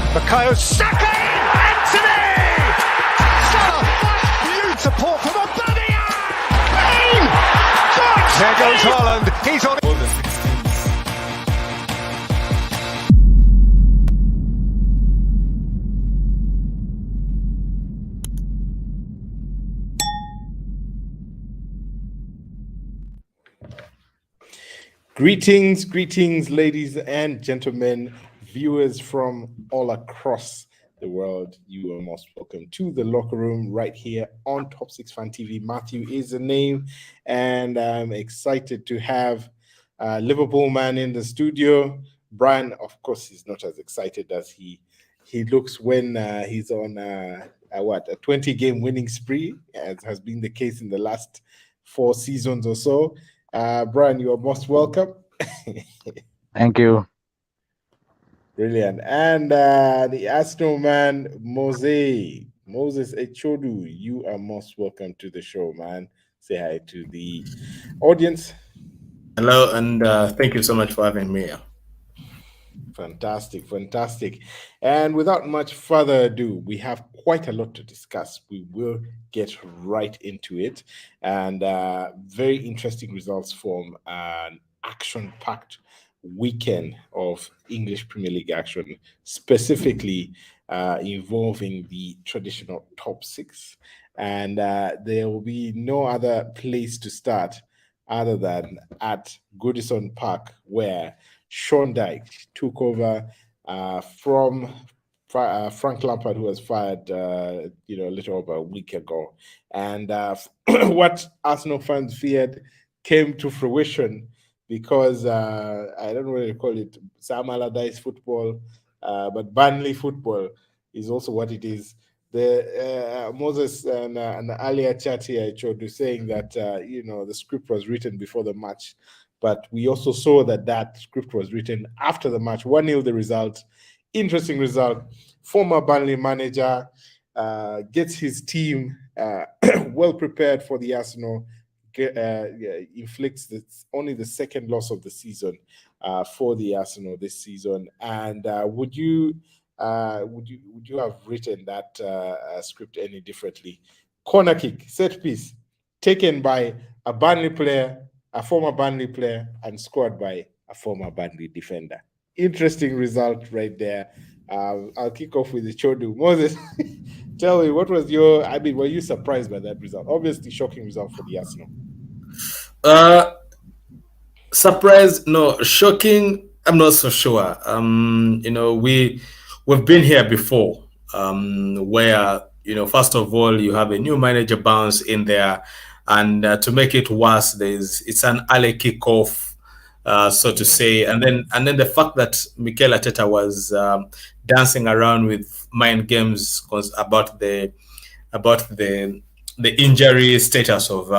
Bukayo Saka in! Anthony! Salah, that's beautiful from Aubameyang! Kane! There goes Haaland. He's on. Greetings, ladies and gentlemen, viewers from all across the world. You are most welcome to the locker room right here on Top 6 Fan TV. Matthew is the name, and I'm excited to have Liverpool man in the studio. Brian, of course, is not as excited as he looks when he's on a 20-game winning spree, as has been the case in the last 4 seasons or so. Brian, you are most welcome. Thank you. Brilliant. And the Arsenal man, Moses Echodu, you are most welcome to the show, man. Say hi to the audience. Hello, and thank you so much for having me here. Fantastic. And without much further ado, we have quite a lot to discuss. We will get right into it. And very interesting results from an action-packed weekend of English Premier League action, specifically involving the traditional top 6. And there will be no other place to start other than at Goodison Park, where Sean Dyche took over from Frank Lampard, who was fired, a little over a week ago. And what Arsenal fans feared came to fruition, because I don't know what to call it, Sam Allardyce football, but Burnley football is also what it is. The Moses and earlier chat here, I showed you saying that the script was written before the match. But we also saw that script was written after the match. 1-0 the result. Interesting result. Former Burnley manager gets his team well prepared for the Arsenal. Inflicts only the second loss of the season for the Arsenal this season. And would you have written that script any differently? Corner kick, set piece, taken by a Burnley player, a former Burnley player, and scored by a former Burnley defender. Interesting result right there. I'll kick off with the Chodu. Moses, tell me, what was were you surprised by that result? Obviously, shocking result for the Arsenal. Surprised? No. Shocking? I'm not so sure. We've been here before, where, first of all, you have a new manager bounce in there. And to make it worse, it's an early kickoff, so to say, and then the fact that Mikel Arteta was dancing around with mind games about the injury status of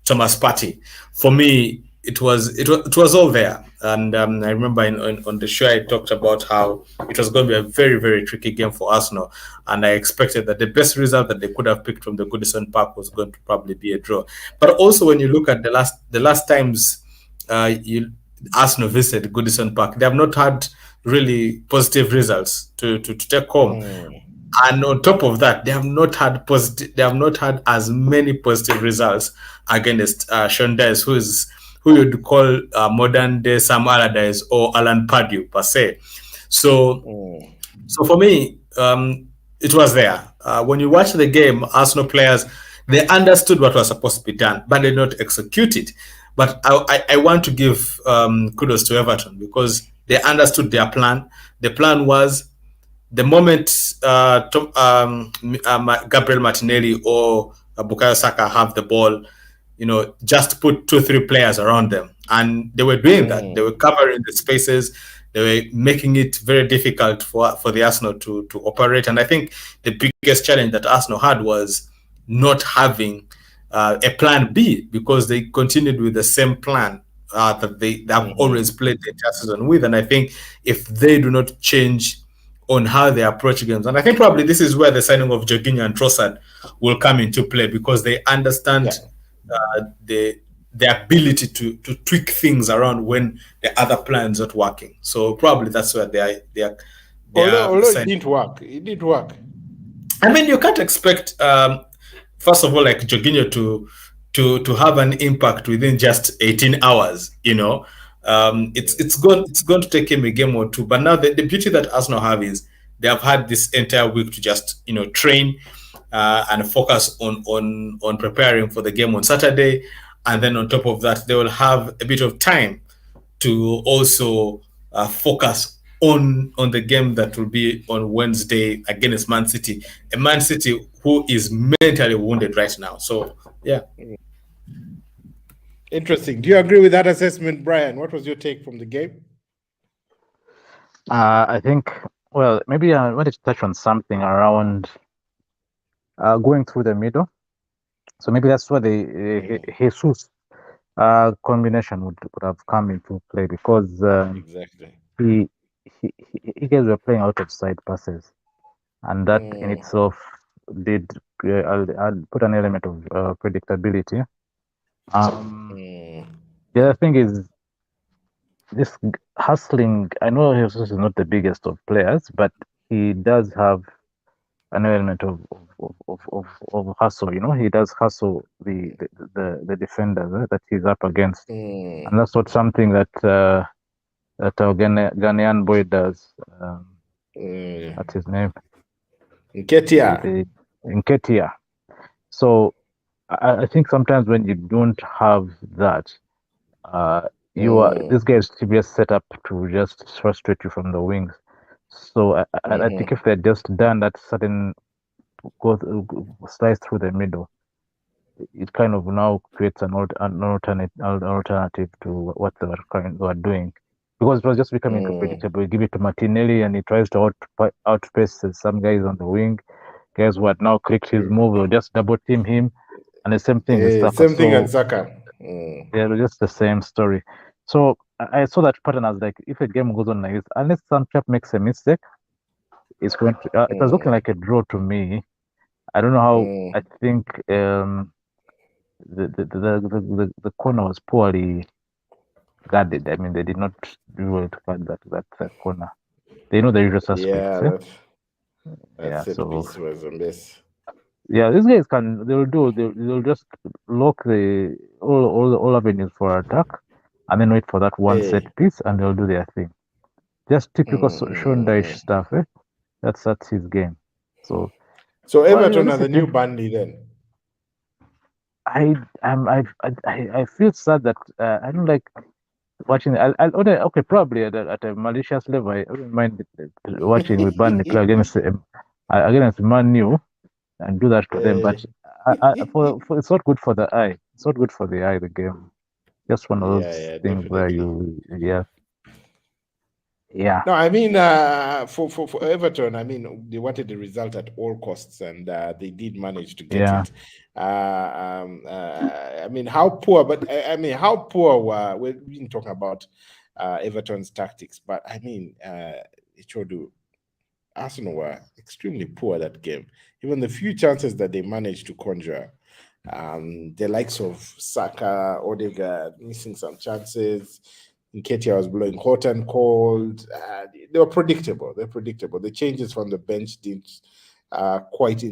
Thomas Partey. For me, it was all there, and I remember on the show I talked about how it was going to be a very, very tricky game for Arsenal, and I expected that the best result that they could have picked from the Goodison Park was going to probably be a draw. But also, when you look at the last times Arsenal visited Goodison Park, they have not had really positive results to take home. And on top of that, they have not had as many positive results against Sean Dyche, who you'd call modern day Sam Allardyce or Alan Pardew per se. So for me, it was there. When you watch the game, Arsenal players, they understood what was supposed to be done, but they did not execute it. But I want to give kudos to Everton, because they understood their plan. The plan was, the moment Gabriel Martinelli or Bukayo Saka have the ball, just put 2-3 players around them. And they were doing that. They were covering the spaces. They were making it very difficult for the Arsenal to operate. And I think the biggest challenge that Arsenal had was not having a plan B, because they continued with the same plan that they have always played the entire season with. And I think if they do not change on how they approach games, and I think probably this is where the signing of Jorginho and Trossard will come into play, because they understand the ability to tweak things around when the other plan's not working. So probably that's where Although it didn't work. It did work. I mean, you can't expect, first of all, like Jorginho to have an impact within just 18 hours. It's going to take him a game or two. But now the beauty that Arsenal have is they have had this entire week to just train and focus on preparing for the game on Saturday, and then on top of that, they will have a bit of time to also focus on the game that will be on Wednesday against Man City, a Man City who is mentally wounded right now. So, yeah. Interesting. Do you agree with that assessment, Brian? What was your take from the game? I think, well, maybe I wanted to touch on something around going through the middle. So maybe that's where the Jesus combination would have come into play, because exactly he guys were playing out of side passes, and that in itself did I'll put an element of predictability. The other thing is this hustling. I know Jesus is not the biggest of players, but he does have an element of hustle. He does hustle the defenders that he's up against, and that's not something that our Ghanaian boy does. What's his name? Nketiah. So I think sometimes when you don't have that, this guy is just set up to just frustrate you from the wings. So I think if they'd just done that certain slice through the middle, it kind of now creates an alternative to what they were doing, because it was just becoming too predictable. You give it to Martinelli and he tries to outpace some guys on the wing. Guys who had now clicked his move will just double team him, and the same thing with Saka. Same thing at Saka. Yeah, just the same story. So I saw that pattern as like, if a game goes on like this, unless some chap makes a mistake, it's going to. It was looking like a draw to me. I don't know how. I think the corner was poorly guarded. I mean, they did not do well to guard that corner. They know the usual suspects. That was a mess. Yeah, these guys they'll just lock all avenues for attack, and then wait for that one set piece, and they'll do their thing. Just typical Sean Dyche stuff. That's his game. So Everton are the new Burnley then. I feel sad that I don't like watching. Okay, probably at a malicious level, I wouldn't mind watching with Burnley play against Man U and do that to them. But it's not good for the eye. It's not good for the eye. The game, just one of those things definitely. where Yeah. No, I mean, for Everton, I mean, they wanted the result at all costs, and they did manage to get it. I mean, how poor? But I mean, how poor were we've been talking about Everton's tactics? But I mean, it showed Arsenal were extremely poor that game. Even the few chances that they managed to conjure, the likes of Saka, Odegaard missing some chances. Nketiah was blowing hot and cold. They were predictable. They're predictable. The changes from the bench didn't quite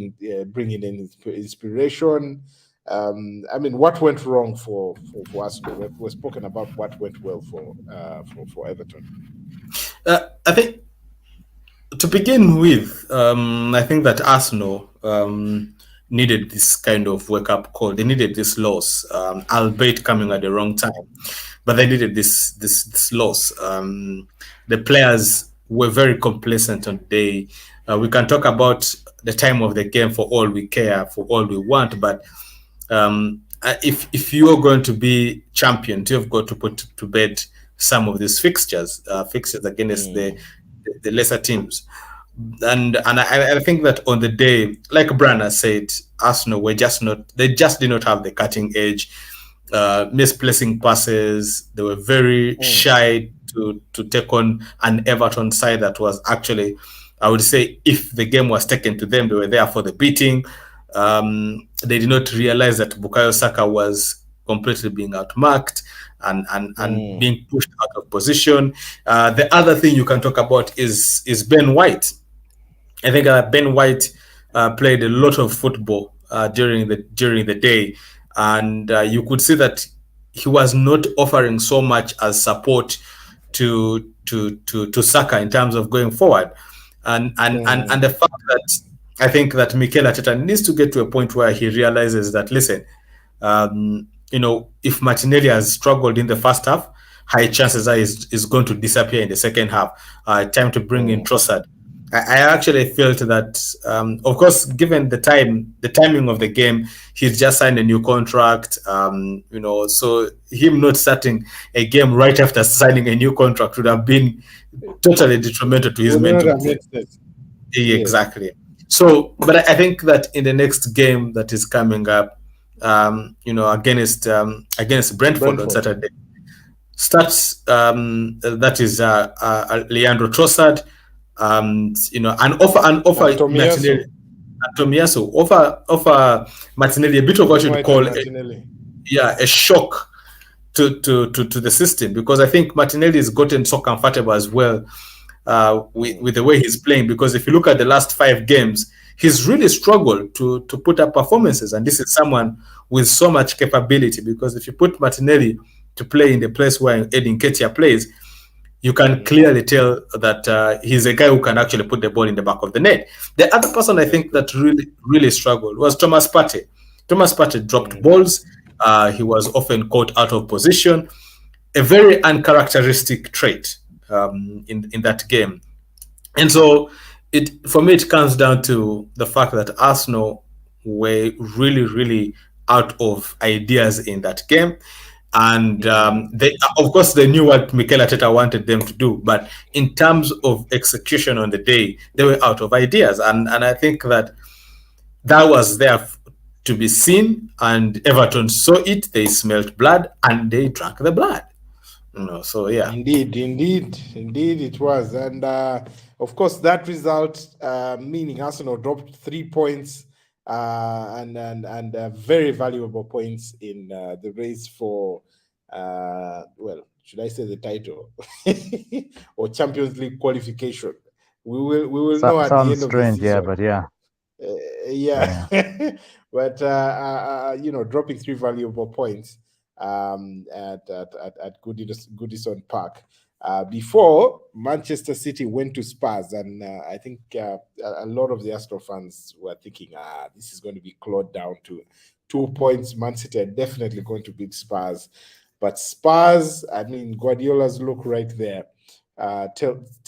bringing in inspiration. I mean, what went wrong for Arsenal? We've spoken about what went well for Everton. I think to begin with, I think that Arsenal needed this kind of wake-up call. They needed this loss, albeit coming at the wrong time. But they needed this loss. The players were very complacent on the day. We can talk about the time of the game for all we care, for all we want. But if you are going to be champions, you've got to put to bed some of these fixtures against the lesser teams. And I think that on the day, like Brana said, Arsenal were they just did not have the cutting edge. Misplacing passes. They were very shy to take on an Everton side that was actually, I would say, if the game was taken to them, they were there for the beating. They did not realize that Bukayo Saka was completely being outmarked. and being pushed out of position. The other thing you can talk about is Ben White. I think Ben White played a lot of football during the day, and you could see that he was not offering so much as support to Saka in terms of going forward, and the fact that I think that Mikel Arteta needs to get to a point where he realizes that, listen, if Martinelli has struggled in the first half, high chances are is going to disappear in the second half. Time to bring in Trossard. I actually felt that, of course, given the timing of the game, he's just signed a new contract. So him not starting a game right after signing a new contract would have been totally detrimental to his mental state. Exactly. So, but I think that in the next game that is coming up, against Brentford on Saturday, starts that is Leandro Trossard. And offer Martinelli, Tomiyasu, offer Martinelli a bit of what you'd call a shock to the system, because I think Martinelli has gotten so comfortable as well with the way he's playing, because if you look at the last 5 games, he's really struggled to put up performances, and this is someone with so much capability, because if you put Martinelli to play in the place where Edin Ketia plays, you can clearly tell that he's a guy who can actually put the ball in the back of the net. The other person I think that really struggled was Thomas Partey. Thomas Partey dropped balls. He was often caught out of position. A very uncharacteristic trait in that game. And so for me, it comes down to the fact that Arsenal were really out of ideas in that game. And they, of course, they knew what Mikel Arteta wanted them to do, but in terms of execution on the day, they were out of ideas, and I think that was there to be seen. And Everton saw it; they smelled blood, and they drank the blood. So yeah, indeed, it was, and of course, that result meaning Arsenal dropped 3 points. And very valuable points in the race for, should I say the title or Champions League qualification? We will know at the end of the season. But dropping 3 valuable points at Goodison Park. Before Manchester City went to Spurs, and I think a lot of the Arsenal fans were thinking, this is going to be clawed down to 2 points. Man City are definitely going to beat Spurs, but Spurs, I mean, Guardiola's look right there tells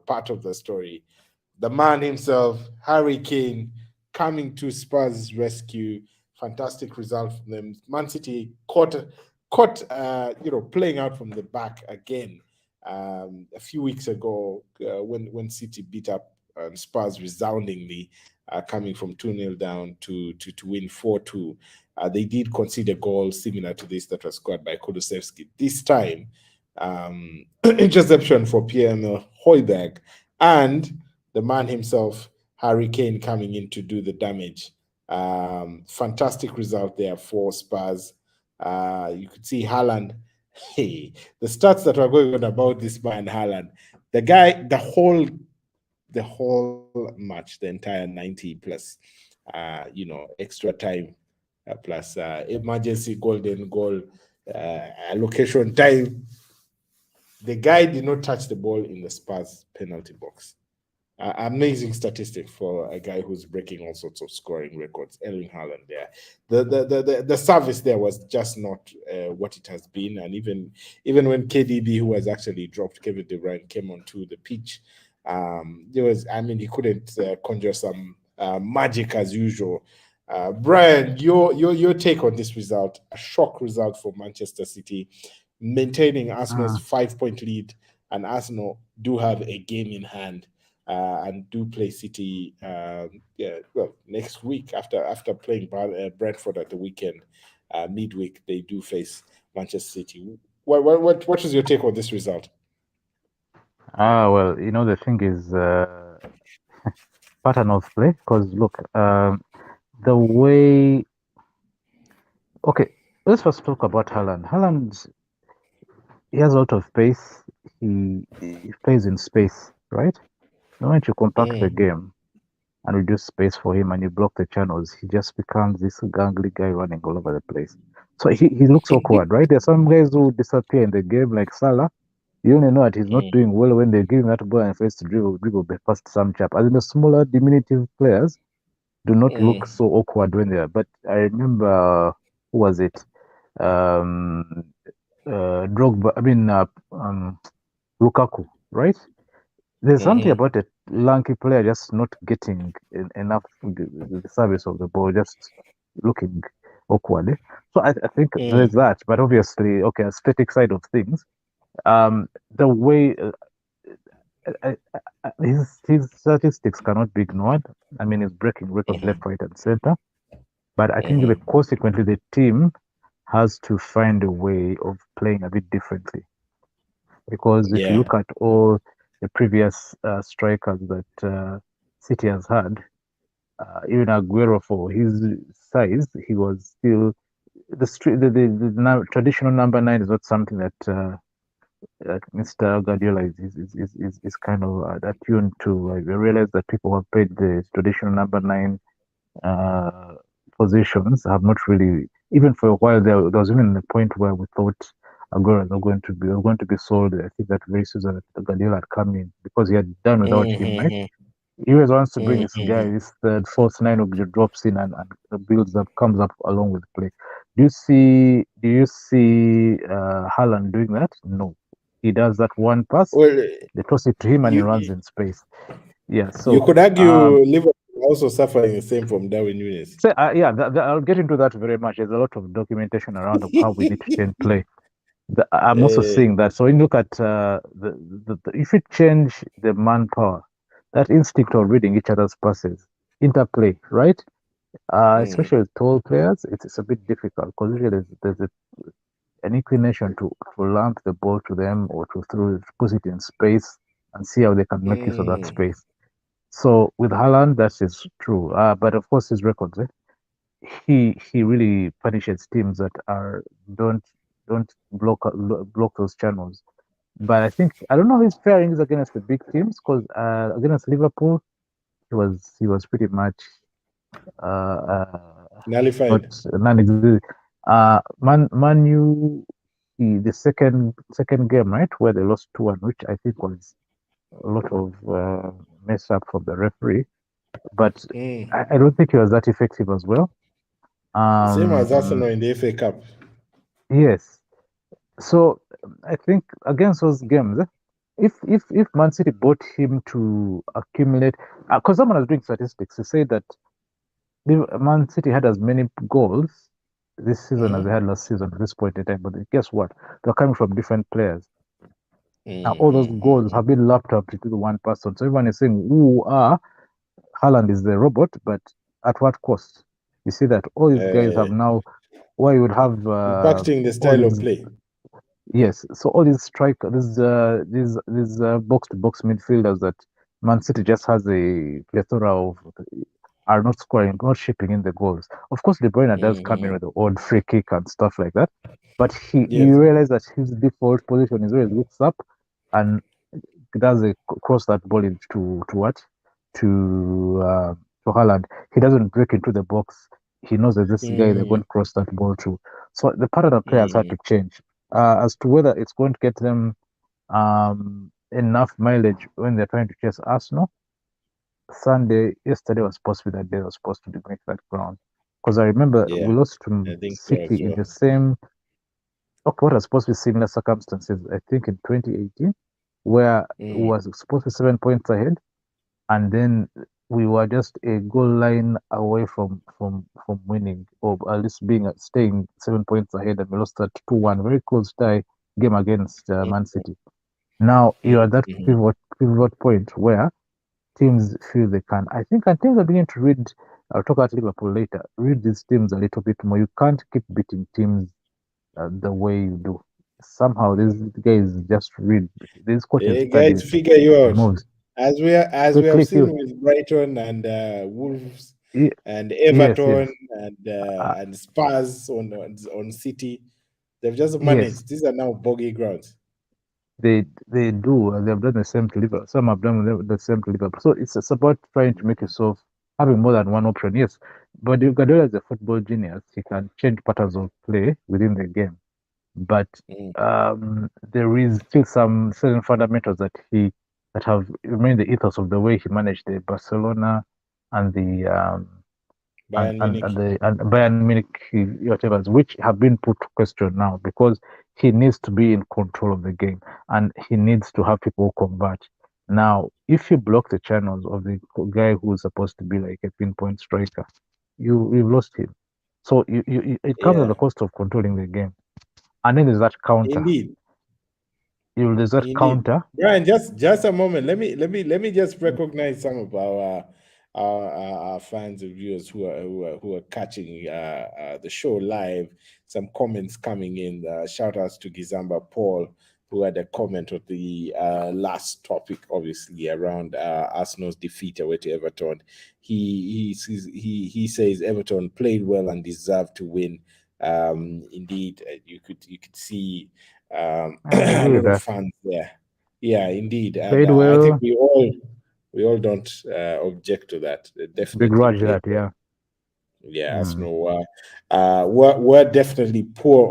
part of the story. The man himself, Harry Kane, coming to Spurs' rescue. Fantastic result from them. Man City caught playing out from the back again a few weeks ago when City beat up Spurs resoundingly, coming from 2-0 down to win 4-2. They did concede a goal similar to this that was scored by Kulusevski. This time, interception for Pierre-Emile Højbjerg, and the man himself, Harry Kane, coming in to do the damage. Fantastic result there for Spurs. You could see Haaland. Hey, the stats that were going on about this man Haaland, the guy, the whole match, the entire 90 plus, extra time, plus emergency golden goal, allocation time. The guy did not touch the ball in the Spurs penalty box. Amazing statistic for a guy who's breaking all sorts of scoring records. Erling Haaland there. The service there was just not what it has been, and even when KDB, who was actually dropped, Kevin De Bruyne, came onto the pitch, he couldn't conjure some magic as usual. Brian, your take on this result? A shock result for Manchester City, maintaining Arsenal's 5-point lead, and Arsenal do have a game in hand. And do play City next week after playing Brentford at the weekend. Midweek they do face Manchester City. What is your take on this result? Well, the thing is pattern of play, because look, the way, okay, let's first talk about Haaland. Haaland, he has a lot of pace. He plays in space, right? Now, when you compact the game and reduce space for him and you block the channels, he just becomes this gangly guy running all over the place. So he looks awkward, right? There's some guys who disappear in the game, like Salah. You only know that he's not doing well when they give him that ball and first to dribble past some chap. As in the smaller, diminutive players do not look so awkward when they are. But I remember, who was it? Um, Drogba. Lukaku, right? There's something about a lanky player just not getting enough the service of the ball, just looking awkward. So I think there's that, but obviously, okay, aesthetic side of things. The way his statistics cannot be ignored. I mean, he's breaking records left, right, and center. But I think consequently, the team has to find a way of playing a bit differently. Because if you look at all the previous strikers that City has had, even Aguero, for his size, he was still the traditional number 9 is not something that Mr. Guardiola is kind of attuned to. I realize that people who have played the traditional number 9 positions have not really, even for a while there was even a point where we thought Aguero was going to be sold. I think that very season that Guardiola had come in because he had done without him, right? He always wants to bring this guy, this third, fourth, 9 who drops in and builds up, comes up along with play. Do you see Haaland doing that? No. He does that one pass, they toss it to him and he runs in space. Yeah, so you could argue Liverpool also suffering the same from Darwin Núñez. So, I'll get into that very much. There's a lot of documentation around of how we need to change play. I'm also seeing that. So when you look at if you change the manpower, that instinct of reading each other's passes, interplay, right? Especially with tall players, it's a bit difficult because usually there's an inclination to lump the ball to them or to put it in space and see how they can make use of that space. So with Haaland, that is true. But of course, his records, he really punishes teams that don't block those channels. But I don't know his fairings against the big teams because against Liverpool, he was pretty much nullified. Man U, the second game, right, where they lost 2-1, which I think was a lot of mess up from the referee. But I don't think he was that effective as well. Same as Arsenal in the FA Cup. Yes. So I think against those games, if Man City bought him to accumulate, because someone was doing statistics to say that Man City had as many goals this season as they had last season at this point in time. But guess what? They're coming from different players. Now all those goals have been lapped up to the one person. So everyone is saying, "Ooh, Haaland is the robot," but at what cost? You see that all these guys have now, where you would have impacting the style of play. Yes, so all these these box-to-box midfielders that Man City just has a plethora of are not scoring, not shipping in the goals. Of course, De Bruyne does come in with the odd free kick and stuff like that, but you realize that his default position is always looks up and does a cross that ball into to Haaland. He doesn't break into the box. He knows that this guy they're going to cross that ball to. So the pattern of players had to change. As to whether it's going to get them enough mileage when they're trying to chase Arsenal. Yesterday was supposed to be that day. Was supposed to make that ground because I remember we lost to City in the same. Okay, what was supposed to be similar circumstances? I think in 2018, where it was supposed to be 7 points ahead, and then we were just a goal line away from winning, or at least staying 7 points ahead, and we lost that 2-1, very close tie game against Man City. Now you're at that pivot point where teams feel they can. I think teams are beginning to read. I'll talk about Liverpool later. Read these teams a little bit more. You can't keep beating teams the way you do. Somehow these guys just read. These coaches guys figure you out. moves. As we have seen with Brighton and Wolves, and Yes, Everton uh, and Spurs on City. They've just yes. managed. These are now bogey grounds. They do. They've done the same to Liverpool. Some have done the same to Liverpool. So it's about trying to make yourself having more than one option. Yes, but Guardiola is a football genius. He can change patterns of play within the game, but Mm. there is still some certain fundamentals that have remained the ethos of the way he managed the Barcelona and the Bayern Munich. and Bayern Munich, whatever, which have been put to question now because he needs to be in control of the game and he needs to have people convert. Now, if you block the channels of the guy who's supposed to be like a pinpoint striker, you've lost him. So it comes at Yeah, the cost of controlling the game. And then there's that counter. indeed. There's that Indeed, counter. Brian. Just a moment. Let me just recognize some of our fans and viewers who are catching the show live. Some comments coming in. Shout outs to Gizamba Paul, who had a comment of the last topic, obviously around Arsenal's defeat away to Everton. He says Everton played well and deserved to win. Indeed, you could see. I A agree with lot of that. fans there. Yeah, indeed, and Played I think well, we all don't object to that. They definitely begrudge played that, well. yeah. Yeah, Mm. Arsenal were definitely poor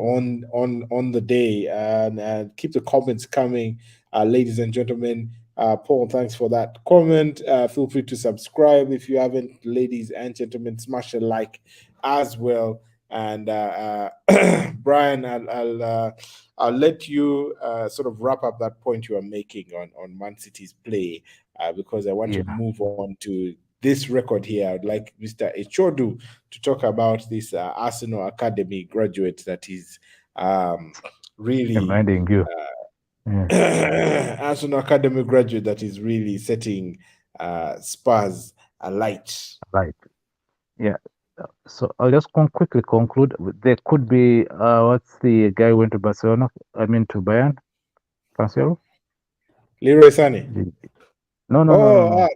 on the day, and keep the comments coming, ladies and gentlemen. Paul, thanks for that comment. Feel free to subscribe if you haven't, ladies and gentlemen. Smash a like as well. And Brian, I'll let you sort of wrap up that point you are making on Man City's play, because I want to Yeah, move on to this record here. I'd like Mr. Echodu to talk about this Arsenal Academy graduate that is really reminding you. Yeah. Arsenal Academy graduate that is really setting Spurs alight. Right. Yeah. So I'll just quickly conclude. There could be what's the guy who went to Barcelona? I mean to Bayern, Cancelo. Leroy Sané. No.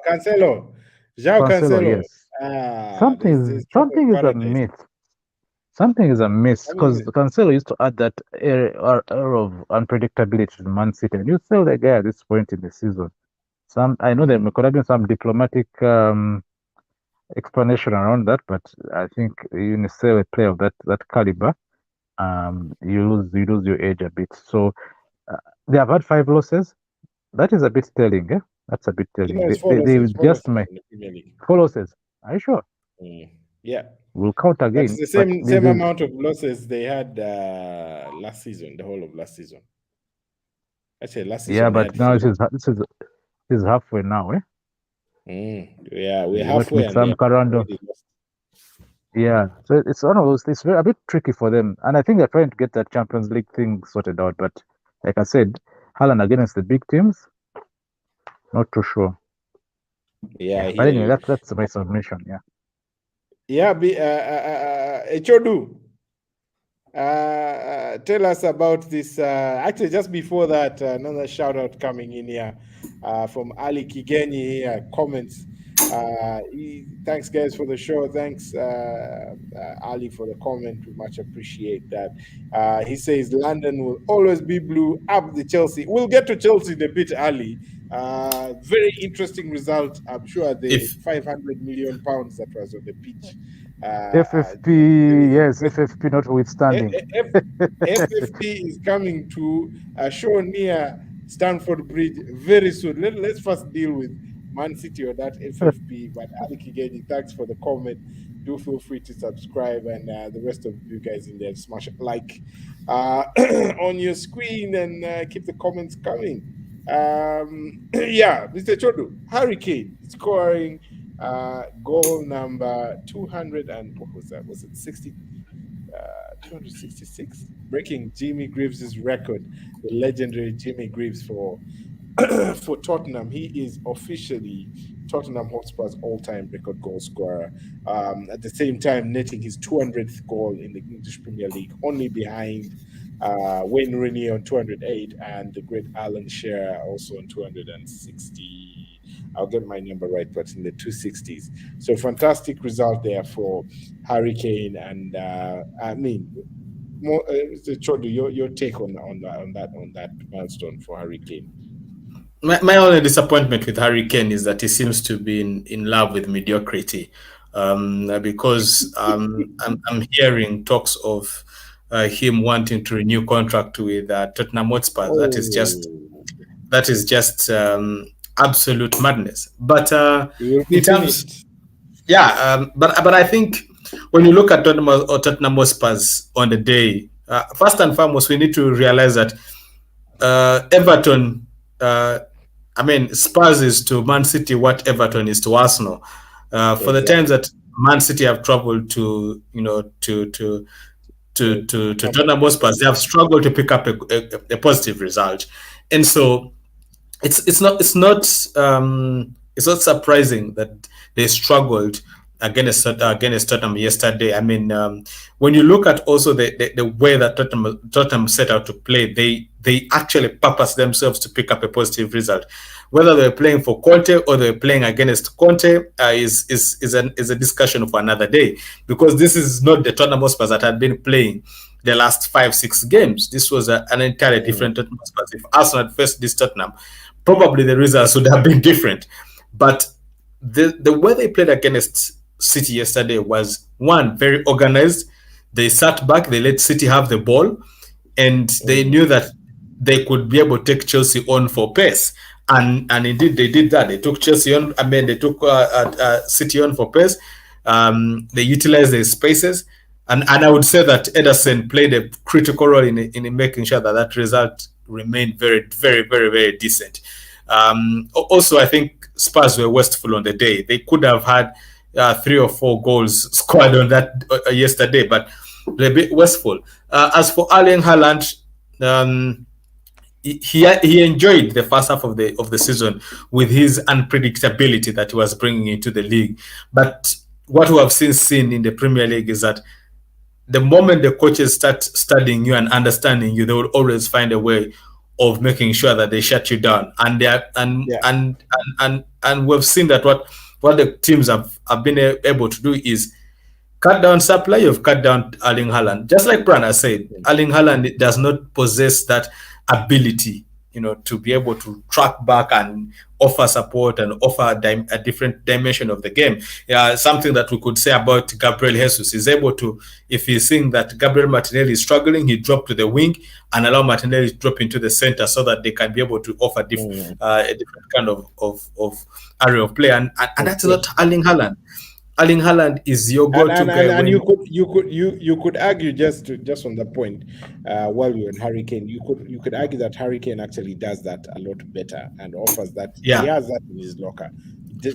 Cancelo. João Cancelo. Cancelo. Yes. Something trouble in is paradise. amiss. Something is amiss I because mean, Cancelo used to add that air of unpredictability to Man City, and you sell the guy at this point in the season. I know there could have been some diplomatic explanation around that, but I think you sell a player of that caliber, you lose your edge a bit. So they have had 5 losses. That is a bit telling, eh? That's a bit telling. it's They four just losses my in the Premier League. 4 losses. Are you sure? Yeah. We'll count That's again. the But same amount of losses they had last season, the whole of last season. Actually, last yeah, season they but had now 4. this is halfway now, eh? Yeah, we're You got to halfway meet and they some have Carando. already lost. Yeah, so it's one of those. It's a bit tricky for them, and I think they're trying to get that Champions League thing sorted out. But like I said, Haaland against the big teams, not too sure. Yeah, I But hear anyway, you. that's my submission. Yeah. Yeah, Echodu. Tell us about this. Actually, just before that, another shout out coming in here from Ali Kigenyi here. Comments. Thanks, guys, for the show. Thanks, Ali, for the comment. We much appreciate that. He says London will always be blue. Up the Chelsea. We'll get to Chelsea in a bit, Ali. Very interesting result. I'm sure the If 500 million pounds that was on the pitch. FFP, yes, FFP notwithstanding. FFP is coming to a show near Stamford Bridge very soon. Let's first deal with Man City or that FFP. But Ali Kigeni, thanks for the comment. Do feel free to subscribe, and the rest of you guys in there, smash like on your screen and keep the comments coming. Yeah, Mr. Chodu, Harry Kane scoring goal number 200 and what was that? Was it 266? Breaking Jimmy Greaves' record, the legendary Jimmy Greaves for for Tottenham. He is officially Tottenham Hotspur's all-time record goal scorer. At the same time, netting his 200th goal in the English Premier League, only behind Wayne Rooney on 208 and the great Alan Shearer also on 260. I'll get my number right, but in the 260s. So fantastic result there for Harry Kane. And I mean, more, Chodu, your take on that milestone for Harry Kane. My only disappointment with Harry Kane is that he seems to be in love with mediocrity, because I'm hearing talks of him wanting to renew contract with Tottenham Hotspur. Oh. That is just absolute madness. But in terms, but I think when you look at Tottenham Hotspurs on the day, first and foremost, we need to realize that Everton. I mean, Spurs is to Man City what Everton is to Arsenal. For the times that Man City have traveled to Tottenham Hotspur, they have struggled to pick up a positive result, and so it's not surprising that they struggled against Tottenham yesterday. I mean, when you look at also the way that Tottenham set out to play, they actually purpose themselves to pick up a positive result. Whether they're playing for Conte or they're playing against Conte is a discussion for another day, because this is not the Tottenham Hotspur that had been playing the last 5-6 games. This was an entirely different Tottenham Hotspur. If Arsenal had faced this Tottenham, probably the results would have been different. But the way they played against City yesterday was, one, very organized. They sat back, they let City have the ball, and they knew that they could be able to take Chelsea on for pace. And indeed they did that. They took Chelsea on. I mean, they took City on for pace. They utilized their spaces, and I would say that Ederson played a critical role in making sure that result remained very, very, very, very decent. Also, I think Spurs were wasteful on the day. They could have had 3 or 4 goals scored on that yesterday, but they're a bit wasteful. As for Erling Haaland, he enjoyed the first half of the season with his unpredictability that he was bringing into the league. But what we have seen in the Premier League is that the moment the coaches start studying you and understanding you, they will always find a way of making sure that they shut you down. And we've seen that what the teams have been able to do is cut down supply. You've cut down Erling Haaland. Just like Brana said, Erling Haaland does not possess that ability, to be able to track back and offer support and offer a different dimension of the game. Something that we could say about Gabriel Jesus. He's able to, if he's seeing that Gabriel Martinelli is struggling, he drop to the wing and allow Martinelli to drop into the center so that they can be able to offer a different kind of area of play. And that's not Erling Haaland. Erling Haaland is your go-to guy. And you could argue just on the point, while we're on Harry Kane, you could argue that Harry Kane actually does that a lot better and offers that. Yeah. He has that in his locker.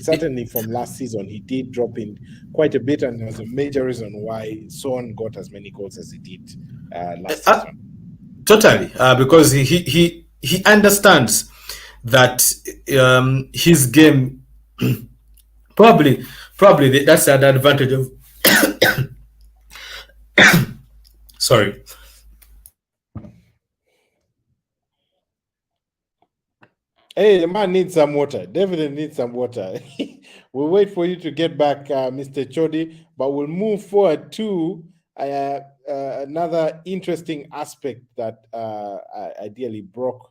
Certainly from last season, he did drop in quite a bit, and there was a major reason why Son got as many goals as he did last season. Totally, because he understands that his game probably that's an advantage of sorry. Hey, the man needs some water. Definitely needs some water. We'll wait for you to get back, Mr. Chodi, but we'll move forward to another interesting aspect that ideally broke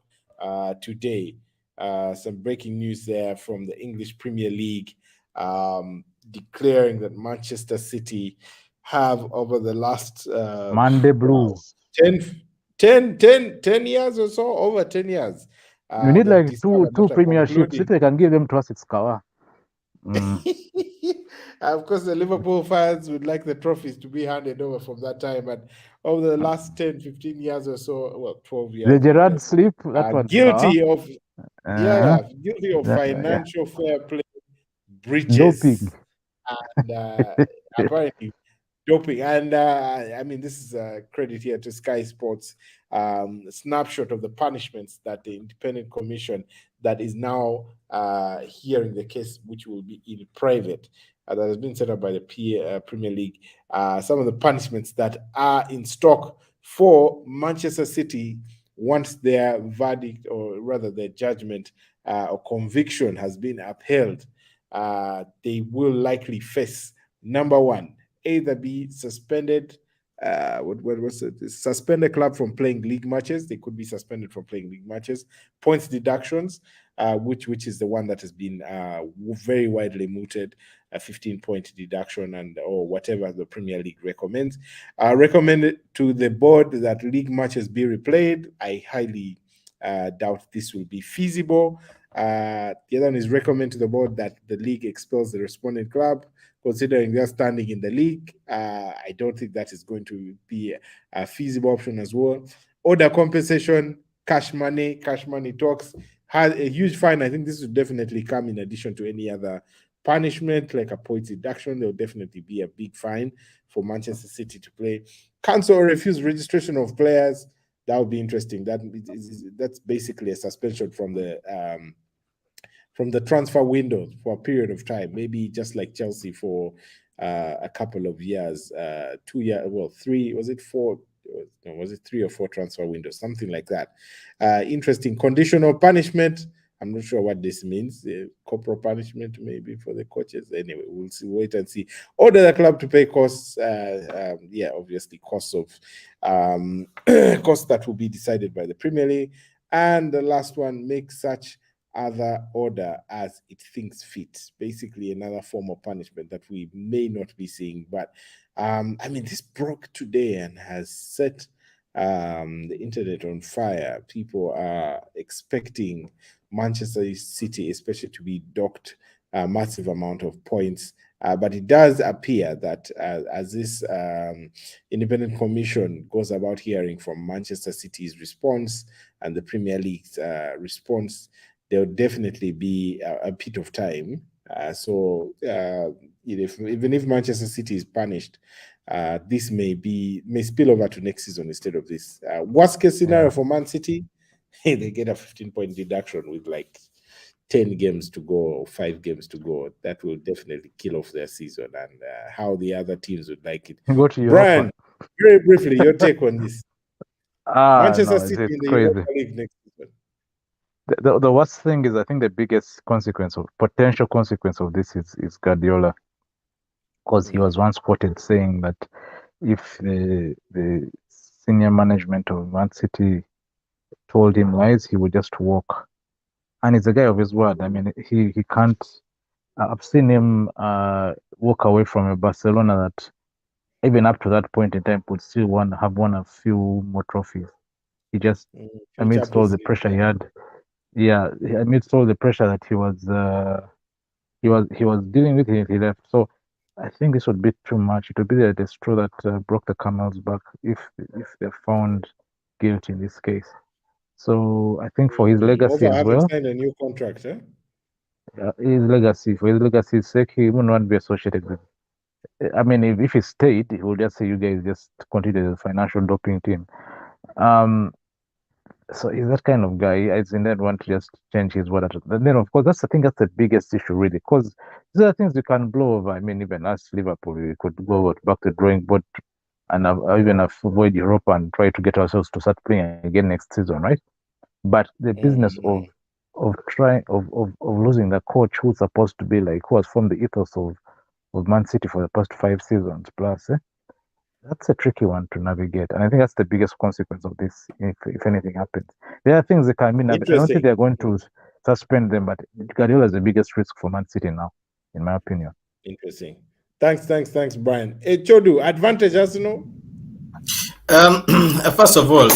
today. Some breaking news there from the English Premier League, declaring that Manchester City have, over the last Monday Blue 10 years or so, over 10 years. You need like two premierships. City can give them trust. It's Kawa. Of course, the Liverpool fans would like the trophies to be handed over from that time, but over the last 10, 15 years or so, well, 12 years. The Gerrard slip, that was guilty of guilty of financial fair play breaches, doping, and apparently doping. And I mean, this is a credit here to Sky Sports, snapshot of the punishments that the independent commission that is now hearing the case, which will be in private, that has been set up by the Premier League. Some of the punishments that are in stock for Manchester City once their verdict, or rather their judgment or conviction has been upheld, they will likely face, number one, either be suspended. What was it? Suspend a club from playing league matches. They could be suspended from playing league matches. Points deductions, which is the one that has been very widely mooted, a 15-point deduction, and or whatever the Premier League recommends. Recommended to the board that league matches be replayed. I highly doubt this will be feasible. The other one is recommend to the board that the league expels the responding club, considering their standing in the league. I don't think that is going to be a feasible option as well. Order compensation, cash money talks, has a huge fine. I think this would definitely come in addition to any other punishment, like a points deduction. There will definitely be a big fine for Manchester City to play. Cancel or refuse registration of players. That would be interesting. That's basically a suspension from the transfer window for a period of time, maybe just like Chelsea for a couple of years, 2 years, well, 3, was it 4? No, was it 3 or 4 transfer windows, something like that. Interesting. Conditional punishment. I'm not sure what this means. Corporal punishment, maybe, for the coaches. Anyway, we'll see. Wait and see. Order the club to pay costs. Obviously, costs of costs that will be decided by the Premier League. And the last one, make such other order as it thinks fit. Basically, another form of punishment that we may not be seeing. But this broke today and has set the internet on fire. People are expecting Manchester City, especially, to be docked a massive amount of points. But it does appear that as this independent commission goes about hearing from Manchester City's response and the Premier League's response, there will definitely be a bit of time. Even if Manchester City is punished, this may spill over to next season instead of this. Worst case scenario for Man City, they get a 15-point deduction with like 10 games to go or 5 games to go. That will definitely kill off their season, and how the other teams would like it. Go to Brian, very briefly, your take on this. Manchester City in the Europa League next season. The worst thing is, I think the biggest potential consequence of this is Guardiola, because he was once quoted saying that if the senior management of Man City told him lies, he would just walk. And he's a guy of his word. I mean, he can't. I've seen him walk away from a Barcelona that, even up to that point in time, would still have won a few more trophies. He just, amidst all the pressure he had, amidst all the pressure that he was dealing with, he left. So I think this would be too much. It would be the straw that broke the camel's back if they're found guilty in this case. So I think for his legacy as well. Signed a new contract, eh? For his legacy's sake, he wouldn't want to be associated with. I mean, if he stayed, he would just say, "You guys just continue the financial doping team." So he's that kind of guy. I didn't want to just change his word. But then, of course, that's the biggest issue, really, because these are things we can blow over. I mean, even us, Liverpool, we could go back to the drawing board and even avoid Europe and try to get ourselves to start playing again next season, right? But the business of losing the coach who's supposed to be who has formed the ethos of Man City for the past 5 seasons plus, that's a tricky one to navigate. And I think that's the biggest consequence of this, if anything happens. There are things that can be navigated. I don't think they're going to suspend them, but Guardiola is the biggest risk for Man City now, in my opinion. Interesting. Thanks, Brian. Hey, Chodu, advantage, Arsenal? First of all,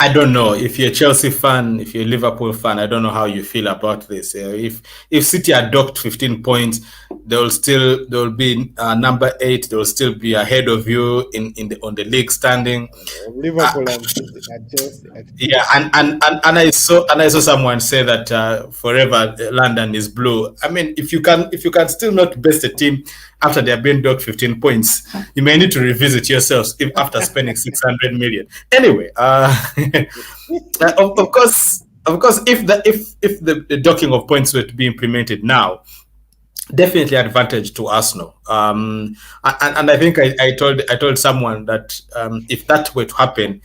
I don't know if you're a Chelsea fan, if you're a Liverpool fan. I don't know how you feel about this. If City are docked 15 points, they will be number 8. They will still be ahead of you on the league standing. Liverpool and Chelsea. Yeah, and I saw someone say that forever London is blue. I mean, if you can still not best a team after they have been docked 15 points, you may need to revisit yourselves after spending 600 million. Anyway, of course, if the docking of points were to be implemented now, definitely advantage to Arsenal. And I think I told someone that if that were to happen,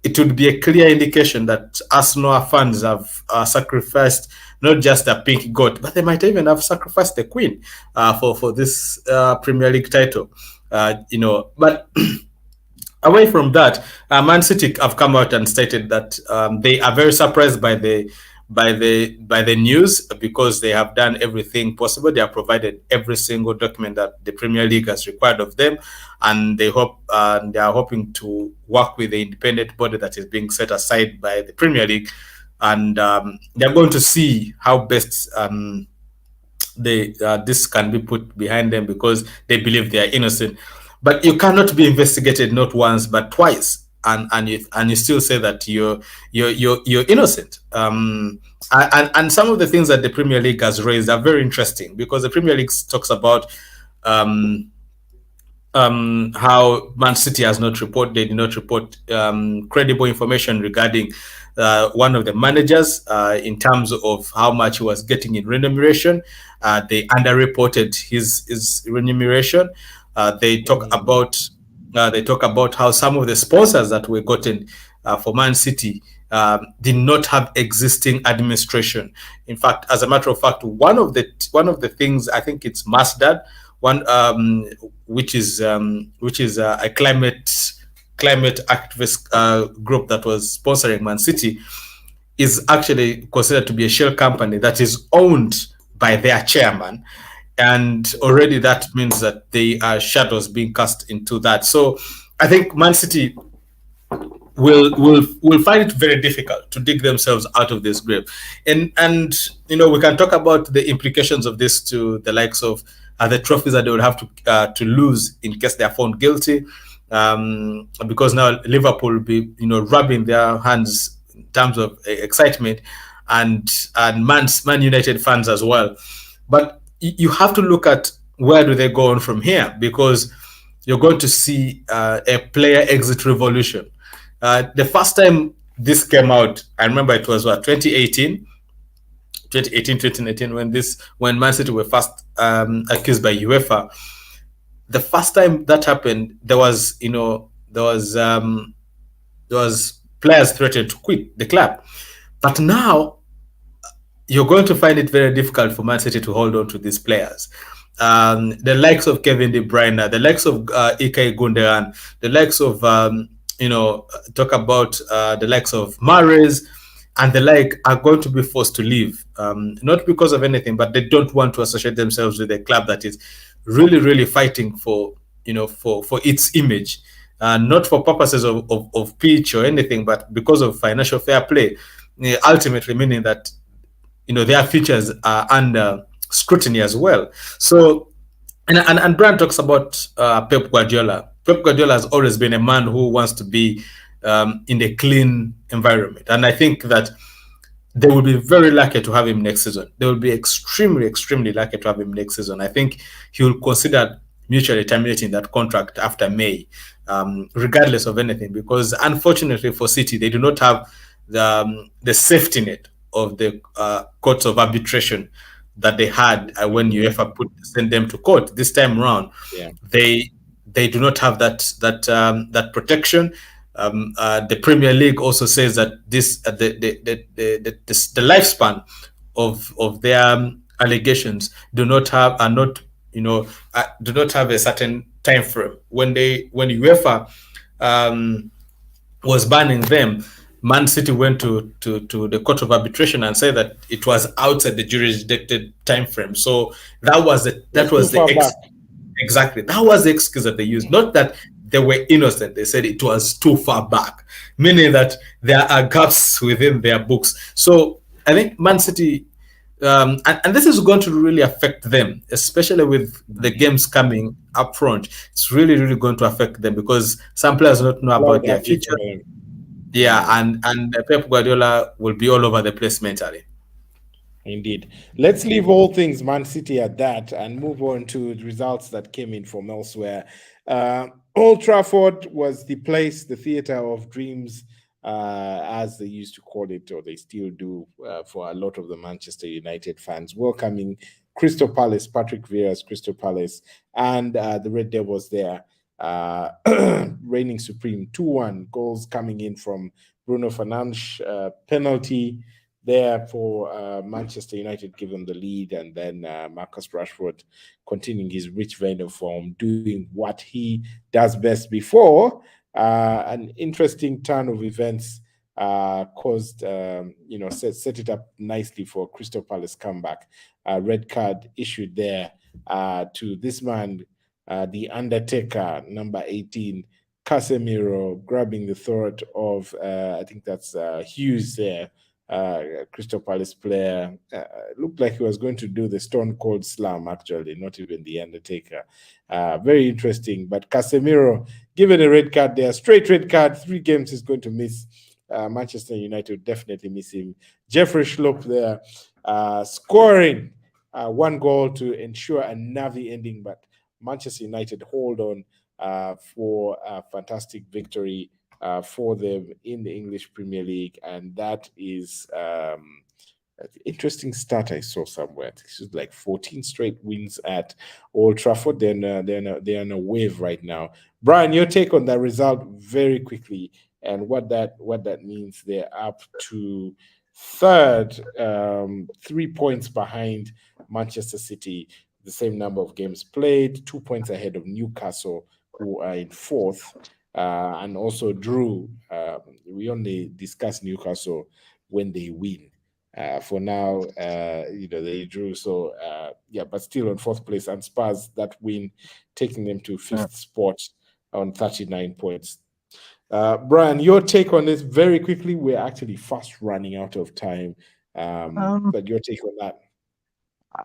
it would be a clear indication that Arsenal fans have sacrificed not just a pink goat, but they might even have sacrificed the queen for this Premier League title. But away from that, Man City have come out and stated that they are very surprised by the news, because they have done everything possible. They have provided every single document that the Premier League has required of them, and they are hoping to work with the independent body that is being set aside by the Premier League, and they're going to see how best this can be put behind them, because they believe they are innocent. But you cannot be investigated not once but twice, and you still say that you're innocent. And some of the things that the Premier League has raised are very interesting, because the Premier League talks about how Man City has not reported, they did not report credible information regarding one of the managers in terms of how much he was getting in remuneration. They underreported his remuneration. They talk about how some of the sponsors that were gotten for Man City did not have existing administration. In fact, as a matter of fact, one of the things, I think it's Masdad, which is a climate activist group that was sponsoring Man City, is actually considered to be a shell company that is owned by their chairman. And already that means that there are shadows being cast into that. So I think Man City will find it very difficult to dig themselves out of this grave. And we can talk about the implications of this to the likes of the trophies that they would have to lose in case they are found guilty, because now Liverpool will be rubbing their hands in terms of excitement, and Man United fans as well. But you have to look at where do they go on from here, because you're going to see a player exit revolution. The first time this came out, I remember it was 2018, 2019, when Man City were first accused by UEFA. The first time that happened, there was players threatened to quit the club. But now you're going to find it very difficult for Man City to hold on to these players. The likes of Kevin De Bruyne, the likes of Ilkay Gundogan, the likes of talk about the likes of Mahrez and the like, are going to be forced to leave, not because of anything, but they don't want to associate themselves with a club that is really, really fighting for its image, not for purposes of pitch or anything, but because of financial fair play. Ultimately, meaning that their futures are under scrutiny as well. So, and Brian talks about Pep Guardiola. Pep Guardiola has always been a man who wants to be in a clean environment, and I think that they will be very lucky to have him next season. They will be extremely, extremely lucky to have him next season. I think he will consider mutually terminating that contract after May, regardless of anything, because unfortunately for City, they do not have the safety net of the courts of arbitration that they had when UEFA sent them to court this time around. Yeah. They do not have that protection. The Premier League also says that this the lifespan of their allegations do not have a certain time frame. When UEFA was banning them, Man City went to the court of arbitration and said that it was outside the jurisdicted time frame. So that was the exactly, that was the excuse that they used. Not that they were innocent. They said it was too far back, meaning that there are gaps within their books. So I think Man City, and this is going to really affect them, especially with the games coming up front. It's really, really going to affect them, because some players don't know about their future. Yeah, and Pep Guardiola will be all over the place mentally. Indeed. Let's leave all things Man City at that and move on to the results that came in from elsewhere. Old Trafford was the place, the theatre of dreams, as they used to call it, or they still do, for a lot of the Manchester United fans, welcoming Crystal Palace, Patrick Vieira's Crystal Palace, and the Red Devils there. reigning supreme. 2-1 goals coming in from Bruno Fernandes, penalty there for Manchester United, giving the lead, and then Marcus Rashford continuing his rich vein of form, doing what he does best before an interesting turn of events caused, set it up nicely for Crystal Palace comeback. Red card issued there to this man, the Undertaker, number 18, Casemiro, grabbing the throat of, I think that's Hughes there, Crystal Palace player. Looked like he was going to do the Stone Cold Slam, actually, not even the Undertaker. Very interesting. But Casemiro, given a red card there, straight red card, 3 games he's going to miss. Manchester United definitely miss him. Jeffrey Schlupp there, scoring 1 goal to ensure a Navi ending, but Manchester United hold on for a fantastic victory for them in the English Premier League, and that is an interesting start I saw somewhere. This is like 14 straight wins at Old Trafford. They're in a wave right now. Brian, your take on that result very quickly, and what that means. They're up to 3rd, 3 points behind Manchester City, the same number of games played, 2 points ahead of Newcastle, who are in 4th, and also drew. We only discuss Newcastle when they win. For now, they drew. So, but still on 4th place, and Spurs, that win taking them to 5th spot on 39 points. Brian, your take on this very quickly. We're actually fast running out of time, but your take on that.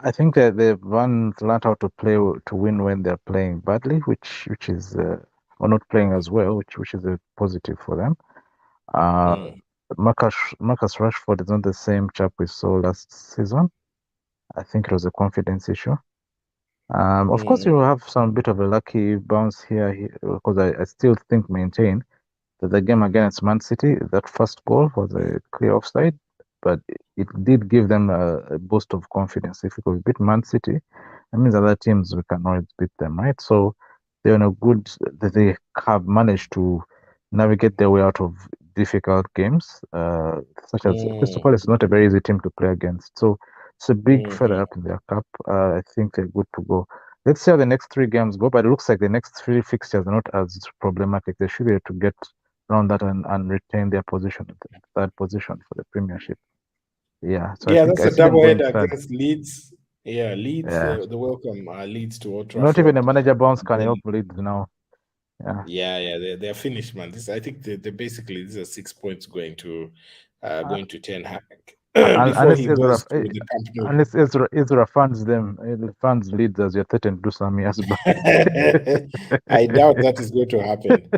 I think that they've learned how to play to win when they're playing badly, which is or not playing as well, which is a positive for them. Marcus Rashford is not the same chap we saw last season. I think it was a confidence issue. Of course, you will have some bit of a lucky bounce here because I still maintain that the game against Man City, that first goal was a clear offside, but it did give them a boost of confidence. If we could beat Man City, that means other teams, we can always beat them, right? So they're in a good, they have managed to navigate their way out of difficult games, such as Crystal Palace is not a very easy team to play against. So it's a big feather up in their cap. I think they're good to go. Let's see how the next 3 games go, but it looks like the next 3 fixtures are not as problematic. They should be able to get around that and retain their position, 3rd position for the Premiership. Yeah, so yeah, that's a double header against Leeds. Yeah, Leeds, yeah. The welcome Leeds to Old Trafford. Not even a manager bounce can help Leeds now. Yeah, they're finished, man. They think they basically, these are 6 points going to Ten Hag before he goes to the Camp Nou. Unless Ezra funds them, funds Leeds as you're threatened to do some years back. I doubt that is going to happen.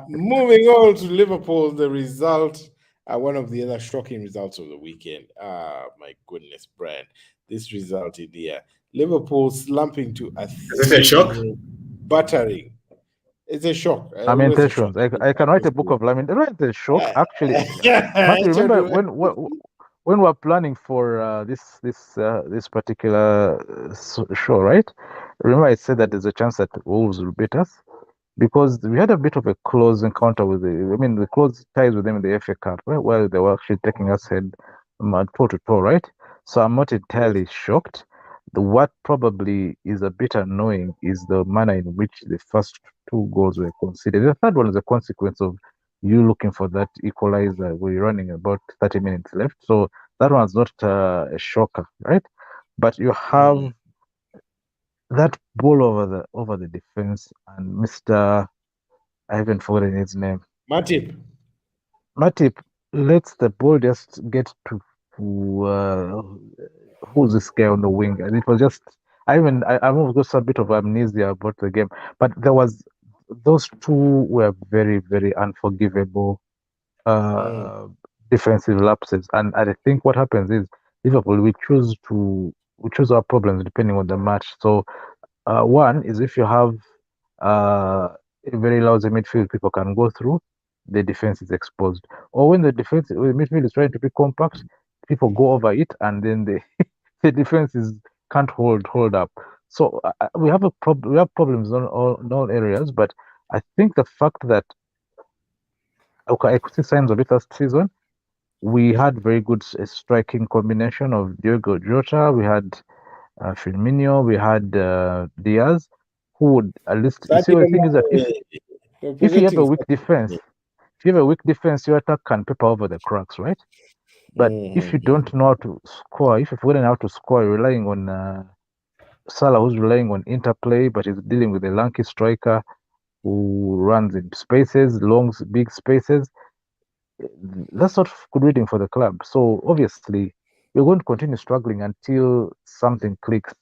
Moving on to Liverpool, the result, one of the other shocking results of the weekend. My goodness, Brian, this result in here. Liverpool slumping to a 3-0 battering. It's a shock. Lamentations. I can write a book of lamentations. It's a shock, actually. Matthew, remember when we were planning for this particular show, right? Remember I said that there's a chance that Wolves will beat us? Because we had a bit of a close encounter with the close ties with them in the FA Cup, right? Well, they were actually taking us head toe to toe, right? So I'm not entirely shocked. What probably is a bit annoying is the manner in which the first 2 goals were conceded. The 3rd one is a consequence of you looking for that equalizer. We're running about 30 minutes left, so that one's not a shocker, right? But you have that ball over the defense, and Mr. I haven't forgotten his name. Matip lets the ball just get to who's this guy on the wing, and it was just I almost got a bit of amnesia about the game. But there was those 2 were very, very unforgivable defensive lapses, and I think what happens is Liverpool we choose our problems depending on the match. So one is if you have a very lousy midfield people can go through, the defense is exposed. Or when the midfield is trying to be compact, people go over it, and then the defense can't hold up. So we have we have problems in all areas, but I think the fact that I could see signs of it last season. We had very good striking combination of Diogo Jota. We had Firmino. We had Diaz, who would at least. You see, the thing is that if you have a weak defense, your attack can paper over the cracks, right? But if you don't know how to score, if you've forgotten how to score, you're relying on Salah, who's relying on interplay, but he's dealing with a lanky striker who runs in spaces, big spaces. That's not good reading for the club. So obviously, we're going to continue struggling until something clicks.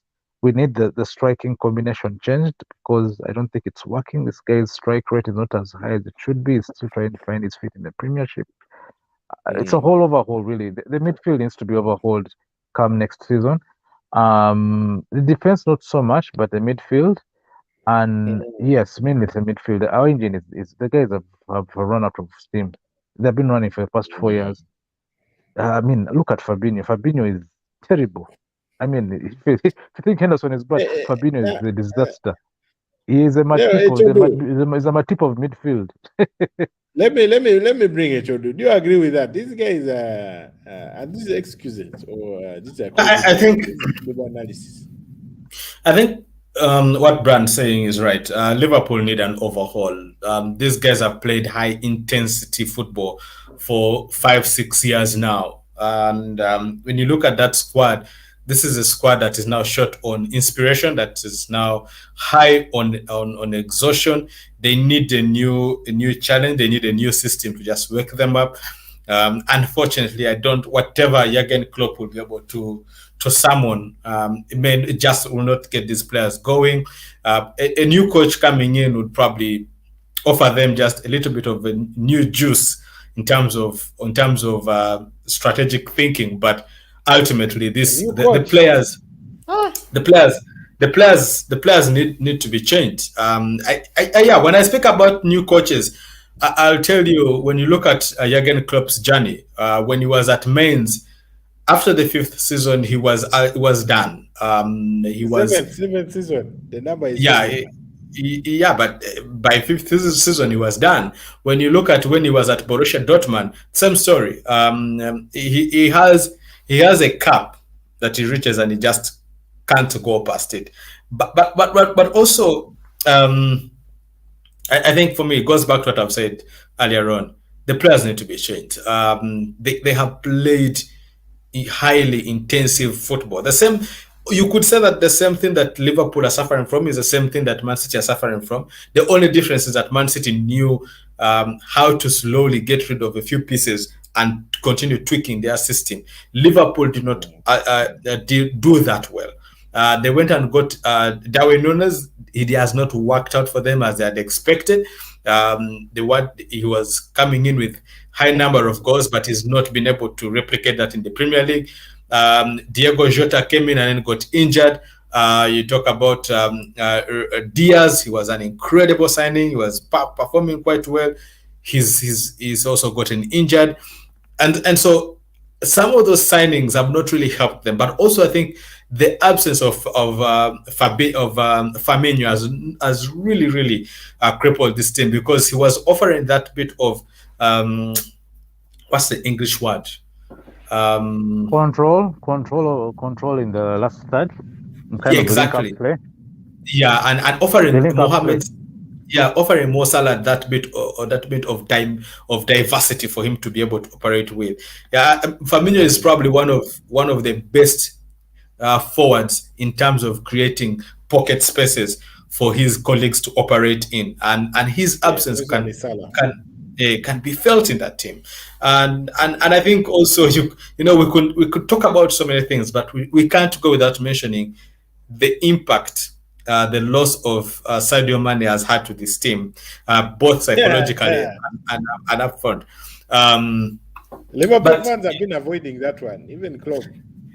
We need the striking combination changed because I don't think it's working. This guy's strike rate is not as high as it should be. He's still trying to find his feet in the Premiership. It's a whole overhaul, really. The midfield needs to be overhauled come next season. The defense not so much, but the midfield, and yes, mainly the midfield. Our engine is the guys have run out of steam. They've been running for the past 4 years. I mean, look at Fabinho. Fabinho is terrible. I mean, if you think Henderson is bad, Fabinho is a disaster. He is a matip of midfield. Let me bring it. Do you agree with that? These guys are these excuses or these are I think analysis. I think what Brand's saying is right. Liverpool need an overhaul. These guys have played high intensity football for 5-6 years now, and when you look at that squad, this is a squad that is now short on inspiration, that is now high on exhaustion. They need a new challenge. They need a new system to just wake them up. Unfortunately, whatever Jurgen Klopp will be able to summon, it just will not get these players going. A new coach coming in would probably offer them just a little bit of a new juice in terms of strategic thinking, but ultimately the players need to be changed. When I speak about new coaches, I'll tell you, when you look at Jurgen Klopp's journey, when he was at Mainz, after the 5th season, he was done. He was 7th season. The number is but by 5th season he was done. When you look at when he was at Borussia Dortmund, same story. He has a cap that he reaches and he just can't go past it. But also, I think for me it goes back to what I've said earlier on. The players need to be changed. They have played highly intensive football. You could say that the same thing that Liverpool are suffering from is the same thing that Man City are suffering from. The only difference is that Man City knew how to slowly get rid of a few pieces and continue tweaking their system. Liverpool did not do that well. They went and got Darwin Núñez. It has not worked out for them as they had expected. He was coming in with high number of goals, but he's not been able to replicate that in the Premier League. Diogo Jota came in and then got injured. You talk about Diaz. He was an incredible signing. He was performing quite well. He's also gotten injured, and so some of those signings have not really helped them. But also, I think the absence of Firmino has really crippled this team, because he was offering that bit of what's the English word? Control in the last third. Exactly. Play. Yeah, and offering Mohamed. Yeah, offering Mo Salah that bit of time of diversity for him to be able to operate with. Yeah, Firmino is probably one of the best forwards in terms of creating pocket spaces for his colleagues to operate in, and his absence can be felt in that team. And I think also we could talk about so many things, but we can't go without mentioning the impact the loss of Sadio Mane has had to this team, both psychologically and up front. Liverpool fans have been avoiding that one, even Klopp.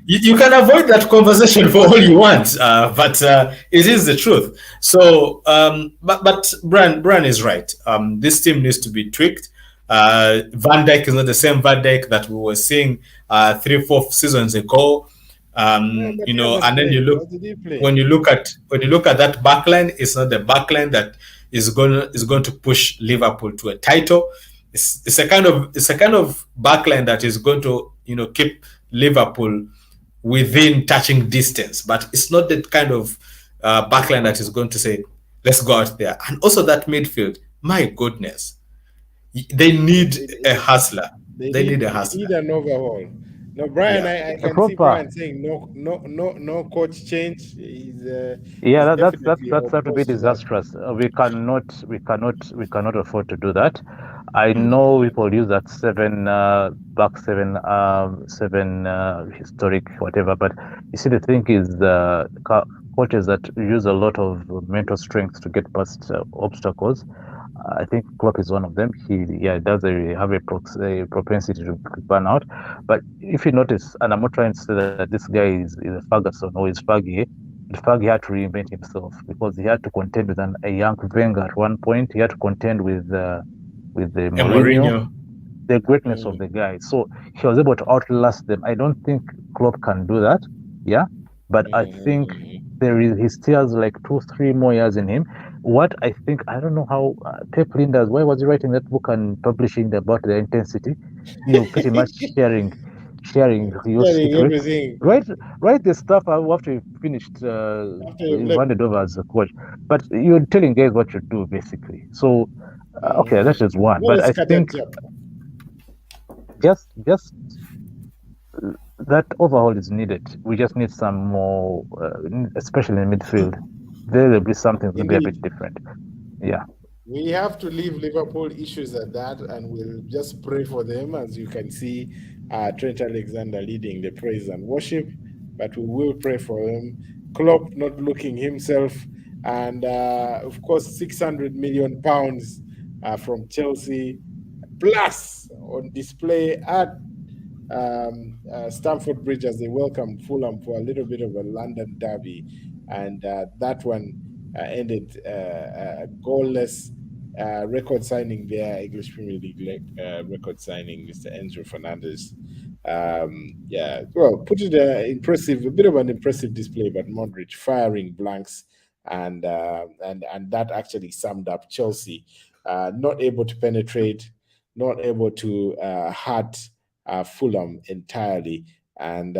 You can avoid that conversation for all you want, but it is the truth. So, but Bran is right. This team needs to be tweaked. Van Dijk is not the same Van Dijk that we were seeing 3-4 seasons ago. But You he know, hasn't and then you played. look What did he play? when you look at that backline, it's not the backline that is going to push Liverpool to a title. It's a kind of backline that is going to, you know, keep Liverpool within touching distance, but it's not that kind of backline that is going to say, let's go out there. And also that midfield, my goodness, they need a hustler. They need a They hustler. need an overhaul. No, Brian, Yeah. I can see proper. Brian saying no coach change. He's Yeah, that's definitely that would be opposed to that. disastrous. We cannot afford to do that. I know people use that back seven historic whatever, but you see the thing is the coaches that use a lot of mental strength to get past obstacles. I think Klopp is one of them. He does have a propensity to burn out. But if you notice, and I'm not trying to say that this guy is a Ferguson or is Fergie, but Fergie had to reinvent himself because he had to contend with a young Wenger at one point. He had to contend with the Mourinho, the greatness of the guy. So he was able to outlast them. I don't think Klopp can do that. Yeah, but I think he still has like 2-3 more years in him. What I think, I don't know how Pep Linders, why was he writing that book and publishing about the intensity? You pretty much sharing your secrets. Everything Write the stuff after you finished after you've you've left. handed over as a coach, but you're telling guys what you do basically. So okay, that is one. Well, But it's I cut think and chop. just that overhaul is needed. We just need some more, especially in midfield. There will be something going to be a bit Indeed. different. Yeah. We have to leave Liverpool issues at that, and we'll just pray for them. As you can see, Trent Alexander leading the praise and worship, but we will pray for him. Klopp not looking himself, and of course, 600 million pounds from Chelsea, plus on display at Stamford Bridge as they welcomed Fulham for a little bit of a London derby, and that one ended goalless. Record signing there, English Premier League record signing, Mr. Enzo Fernandez. Well, put it a bit of an impressive display, but Modric firing blanks, and that actually summed up Chelsea, not able to penetrate, not able to hurt Fulham entirely. And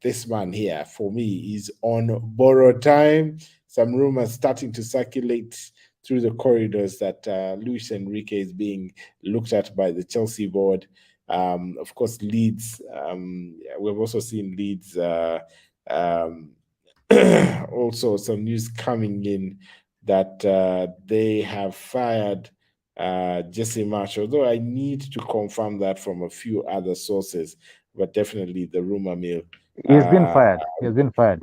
this man here, for me, is on borrowed time. Some rumors starting to circulate through the corridors that Luis Enrique is being looked at by the Chelsea board. Of course, Leeds. We've also seen Leeds. Also, some news coming in that they have fired Jesse Marsh, although I need to confirm that from a few other sources, but definitely the rumor mill. He's been fired. He's been fired.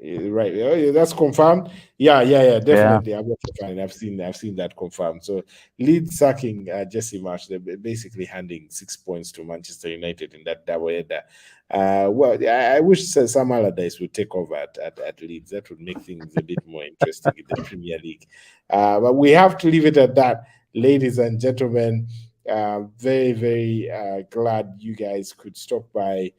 Right. Oh, yeah, that's confirmed. Yeah, definitely. Yeah. I've seen that confirmed. So Leeds sacking Jesse Marsh, they're basically handing 6 points to Manchester United in that double header. Well, I wish Sam Allardyce would take over at Leeds. That would make things a bit more interesting in the Premier League. But we have to leave it at that, ladies and gentlemen. Very, very glad you guys could stop by,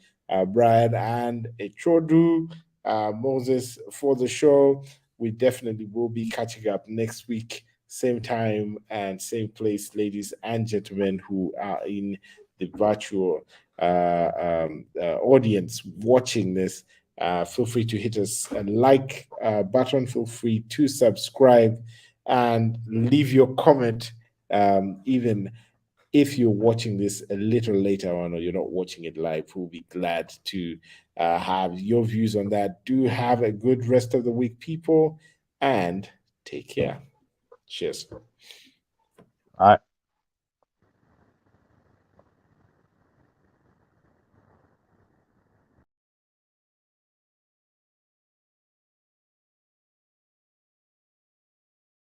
Brian and Echodu. Moses, for the show. We definitely will be catching up next week, same time and same place, ladies and gentlemen who are in the virtual audience watching this. Feel free to hit us a like button. Feel free to subscribe and leave your comment, even if you're watching this a little later on or you're not watching it live. We'll be glad to have your views on that. Do have a good rest of the week, people, and take care. Cheers. All right.